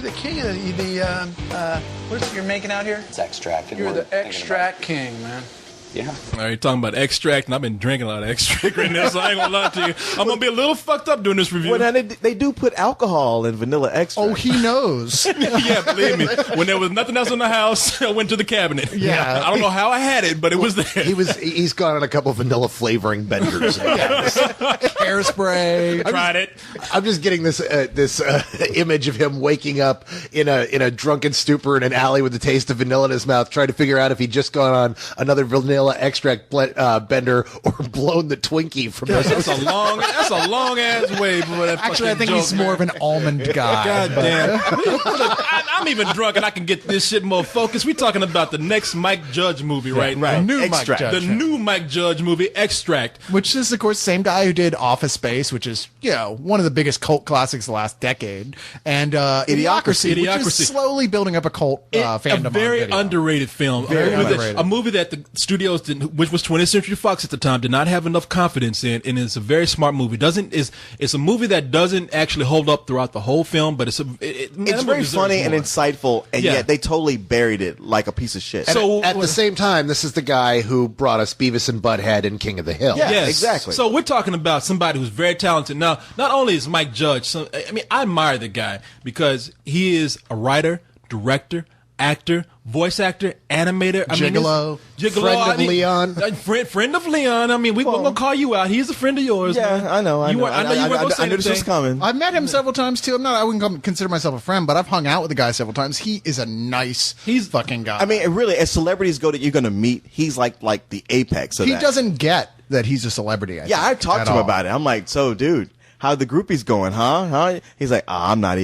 You're the king of what is it you're making out here? It's extract. You're the extract king, man. Yeah. All right, you're talking about extract, and I've been drinking a lot of extract right now, so I ain't gonna lie to you. I'm gonna be a little fucked up doing this review. Well, now they do put alcohol in vanilla extract. Oh, he knows. Yeah, believe me. When there was nothing else in the house, I went to the cabinet. Yeah. I don't know how I had it, but it was there. He's gone on a couple vanilla flavoring benders. Hairspray. Tried it. I'm just getting this image of him waking up in a drunken stupor in an alley with the taste of vanilla in his mouth, trying to figure out if he'd just gone on another vanilla extract bender or blown the Twinkie from That's a long ass way. Actually, I think he's more of an almond guy. God damn. I'm even drunk and I can get this shit more focused. We're talking about the next Mike Judge movie right now. The new Extract. Mike Judge. The new Mike Judge movie, Extract. Which is, of course, the same guy who did Office Space, which is, one of the biggest cult classics of the last decade. And Idiocracy, which is slowly building up a cult fandom. A very on video. underrated film. Very underrated. A movie that the studios didn't, which was 20th Century Fox at the time, did not have enough confidence in, and it's a very smart movie. It's a movie that doesn't actually hold up throughout the whole film, but it's very funny and insightful, and yet they totally buried it like a piece of shit. So at the same time, this is the guy who brought us Beavis and Butthead and King of the Hill. Yeah, yes, exactly. So we're talking about somebody who's very talented. Now, not only is Mike Judge, I admire the guy because he is a writer, director, actor, voice actor, animator, Gigolo. Friend of Leon. Friend of Leon. I mean, we're gonna call you out. He's a friend of yours. Yeah, man. I know. I know. I know you weren't gonna say I knew this was anything. coming. I've met him several times too. I wouldn't consider myself a friend, but I've hung out with the guy several times. He is a nice fucking guy. I mean, really, as celebrities go that you're going to meet, he's like the apex of he that. doesn't get that he's a celebrity. I talked to him about it. I'm like, so, dude, how the groupies going, huh? He's like, nobody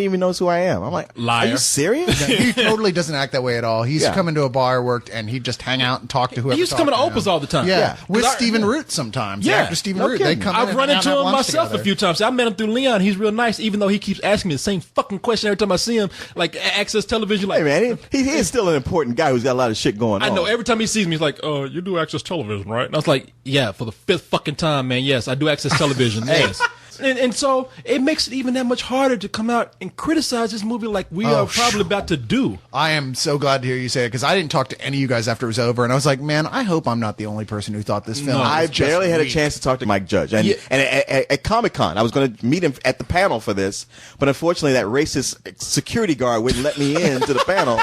even knows who I am. I'm like, liar. Are you serious? He totally doesn't act that way at all. He's come into a bar, worked, and he'd just hang out and talk to whoever. He used to come to Opus all the time. Yeah, with 'Cause Stephen Root sometimes. Yeah. Actor Stephen No Root. kidding. They come in I've and run hang out into and have him lunch myself together. a few times. I met him through Leon. He's real nice, even though he keeps asking me the same fucking question every time I see him. Like Access Television. Like, Hey, man, he is still an important guy who's got a lot of shit going on. I know. Every time he sees me, he's like, "Oh, you do Access Television, right?" And I was like, "Yeah, for the 5th fucking time, man. Yes, I do Access Television. Yes." And so it makes it even that much harder to come out and criticize this movie like we are probably about to do. I am so glad to hear you say it because I didn't talk to any of you guys after it was over, and I was like, man, I hope I'm not the only person who thought this film. I was just barely had a weak. chance to talk to Mike Judge. And at Comic-Con, I was going to meet him at the panel for this, but unfortunately that racist security guard wouldn't let me in to the panel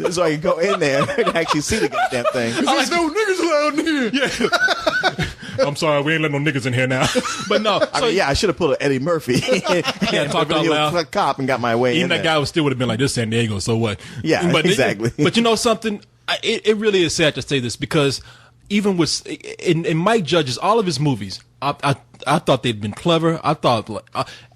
so I could go in there and actually see the goddamn thing. There's no niggas allowed in here. Yeah. I'm sorry, we ain't letting no niggas in here now. But no, I should have pulled an Eddie Murphy. Yeah, talk out loud. Cop and got my way even in that there. guy still would have been like, "This San Diego, so what?" Yeah, but exactly. But you know something? It really is sad to say this because even with in Mike Judge's all of his movies, I thought they'd been clever. I thought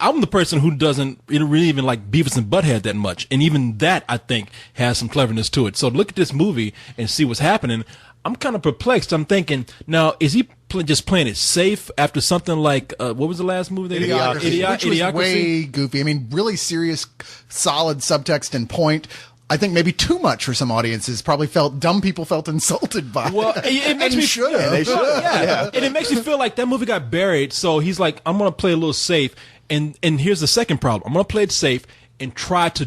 I'm the person who doesn't really even like Beavis and Butthead that much, and even that I think has some cleverness to it. So look at this movie and see what's happening. I'm kind of perplexed. I'm thinking, now, is he just playing it safe after something like, what was the last movie? Which was way goofy. I mean, really serious, solid subtext and point. I think maybe too much for some audiences. Probably dumb people felt insulted by Well, it makes me should have. They should have. Yeah. And it makes me feel like that movie got buried. So he's like, I'm going to play a little safe. And here's the second problem. I'm going to play it safe and try to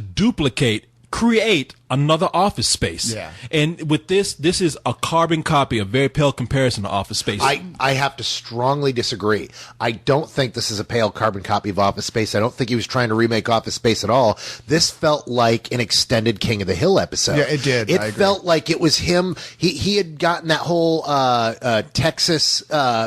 create another Office Space. Yeah. And with this is a carbon copy, a very pale comparison to Office Space. I have to strongly disagree. I don't think this is a pale carbon copy of Office Space. I don't think he was trying to remake Office Space at all. This felt like an extended King of the Hill episode. Yeah, it did. It I agree. felt like it was him. He had gotten that whole Texas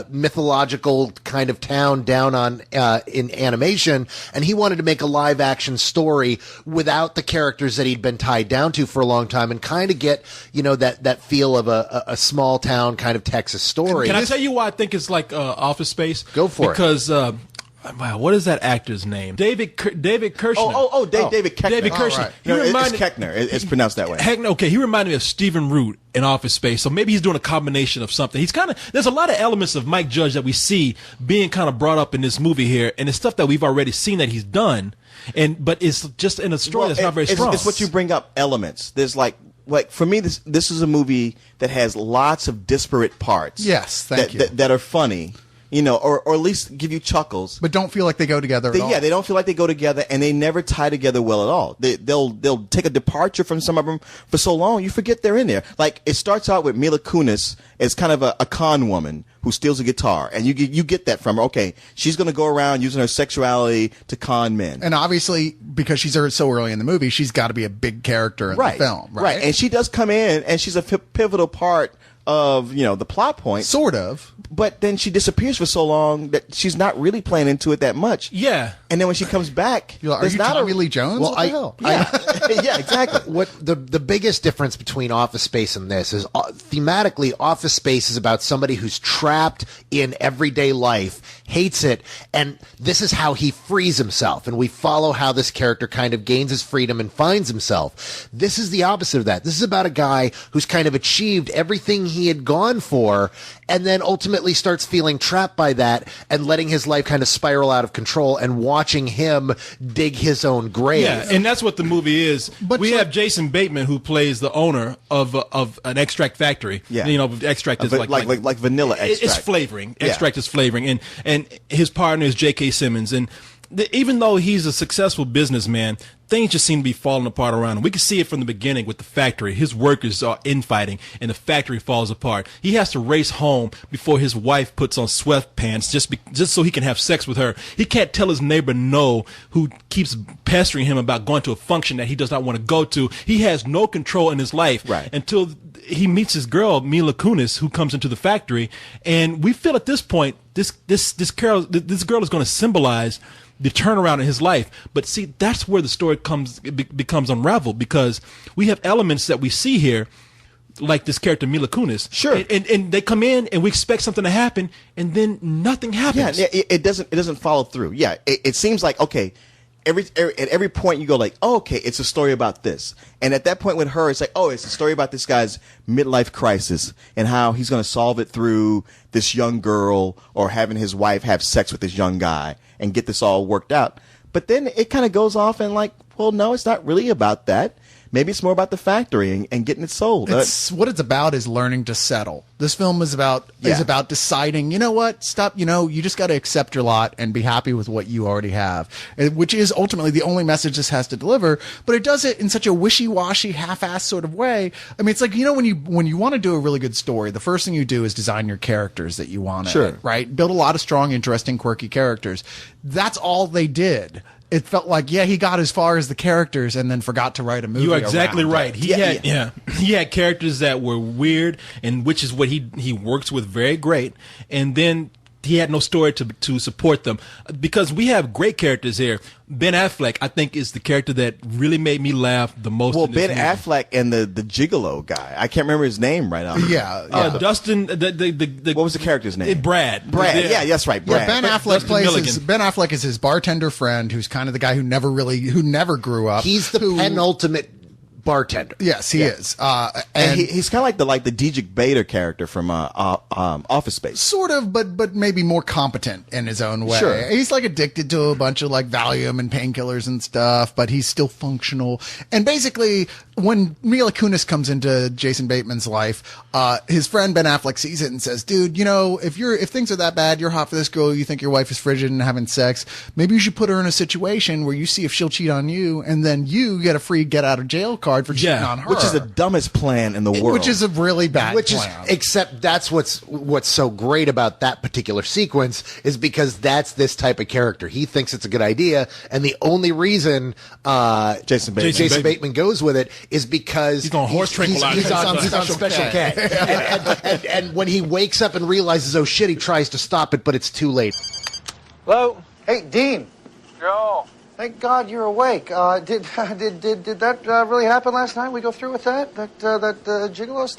mythological kind of town down on in animation, and he wanted to make a live action story without the characters that he'd been tied down to for a long time, and kind of get that feel of a small town kind of Texas story. Can I tell you why I think it's like Office Space? Go for it. Because wow, what is that actor's name? David Kirshner. David Koechner. David Kirshner. right. He No, it's reminded- Koechner. It's pronounced that way. Okay, he reminded me of Stephen Root in Office Space. So maybe he's doing a combination of something. There's a lot of elements of Mike Judge that we see being kind of brought up in this movie here, and it's stuff that we've already seen that he's done. But it's just in a story that's not very strong. It's what you bring up elements. There's like for me, this is a movie that has lots of disparate parts. Yes, thank you. That are funny. or at least give you chuckles. But don't feel like they go together at all. Yeah, they don't feel like they go together, and they never tie together well at all. They'll take a departure from some of them for so long, you forget they're in there. Like, it starts out with Mila Kunis as kind of a con woman who steals a guitar, and you get that from her. Okay, she's going to go around using her sexuality to con men. And obviously, because she's so early in the movie, she's got to be a big character in the film, right? And she does come in, and she's a pivotal part of the plot point, sort of. But then she disappears for so long that she's not really playing into it that much. Yeah. And then when she comes back, are you Tommy Lee Jones? Well, what the hell? Yeah, exactly. What the biggest difference between Office Space and this is thematically, Office Space is about somebody who's trapped in everyday life, hates it, and this is how he frees himself. And we follow how this character kind of gains his freedom and finds himself. This is the opposite of that. This is about a guy who's kind of achieved everything he had gone for, and then ultimately starts feeling trapped by that and letting his life kind of spiral out of control and watching him dig his own grave. Yeah, and that's what the movie is. But we have Jason Bateman, who plays the owner of an extract factory. Yeah. Extract is like vanilla extract. It's flavoring. Extract is flavoring, and his partner is J.K. Simmons. And even though he's a successful businessman, things just seem to be falling apart around him. We can see it from the beginning with the factory. His workers are infighting, and the factory falls apart. He has to race home before his wife puts on sweatpants just so he can have sex with her. He can't tell his neighbor no, who keeps pestering him about going to a function that he does not want to go to. He has no control in his life until he meets his girl, Mila Kunis, who comes into the factory. And we feel at this point, this girl is going to symbolize the turnaround in his life. But see, that's where the story becomes unraveled, because we have elements that we see here, like this character Mila Kunis. Sure. And they come in and we expect something to happen, and then nothing happens. Yeah, it doesn't follow through. Yeah, it seems like, okay, at every point you go like, oh, okay, it's a story about this. And at that point with her, it's like, oh, it's a story about this guy's midlife crisis and how he's going to solve it through this young girl or having his wife have sex with this young guy and get this all worked out. But then it kind of goes off and like, well, no, it's not really about that. Maybe it's more about the factory and getting it sold. What it's about is learning to settle. This film is about deciding, you know what, stop, you just got to accept your lot and be happy with what you already have, which is ultimately the only message this has to deliver. But it does it in such a wishy-washy, half-assed sort of way. I mean, it's like, when you want to do a really good story, the first thing you do is design your characters that you want to, right? Build a lot of strong, interesting, quirky characters. That's all they did. It felt like, he got as far as the characters and then forgot to write a movie. You're exactly around right. it. He had characters that were weird, and which is what he works with very great. And then he had no story to support them, because we have great characters here. Ben Affleck, I think, is the character that really made me laugh the most. Well, in this Ben movie. Affleck and the gigolo guy. I can't remember his name right now. Dustin. What was the character's name? Brad. Yeah, that's right. Brad. Ben Affleck is his bartender friend, who's kind of the guy who never grew up. He's the penultimate bartender. Yes, he is. And he's kind of like the Diedrich Bader character from Office Space. Sort of, but maybe more competent in his own way. Sure. He's like addicted to a bunch of like Valium and painkillers and stuff, but he's still functional. And basically, when Mila Kunis comes into Jason Bateman's life, his friend Ben Affleck sees it and says, dude, if things are that bad, you're hot for this girl, you think your wife is frigid and having sex, maybe you should put her in a situation where you see if she'll cheat on you, and then you get a free get out of jail card for cheating on her. Which is the dumbest plan in the world. Which is a really bad plan. Except that's what's so great about that particular sequence, is because that's this type of character. He thinks it's a good idea, and the only reason Jason Bateman goes with it is because he's on horse tranquilizer. He's on Special K. And when he wakes up and realizes, oh shit, he tries to stop it, but it's too late. Hello? Hey, Dean. Joe. Thank God you're awake. Did that really happen last night? We go through with that? That gigolo stuff?